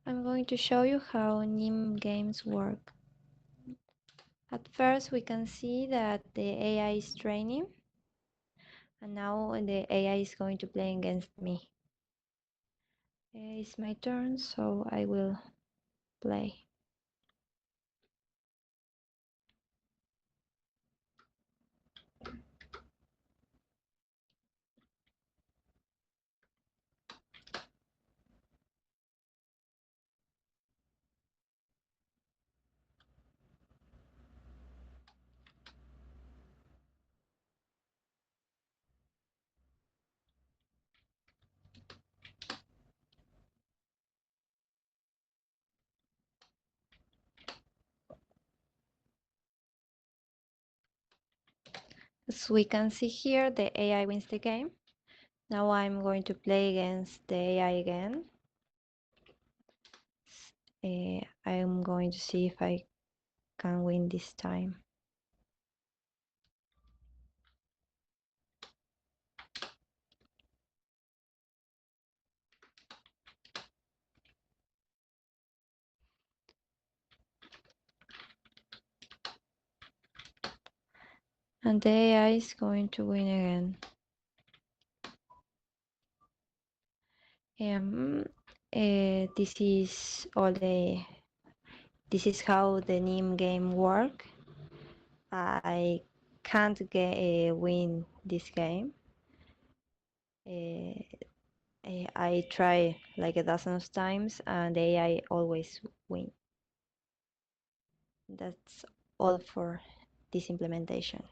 I'm going to show you how NIM games work. At first, we can see that the AI is training, and now the AI is going to play against me. It's my turn, so I will play. As we can see here, the AI wins the game. Now I'm going to play against the AI again. I'm going to see if I can win this time. And the AI is going to win again. This is how the NIM game work. I can't win this game. I try like a dozen of times, and the AI always win. That's all for this implementation.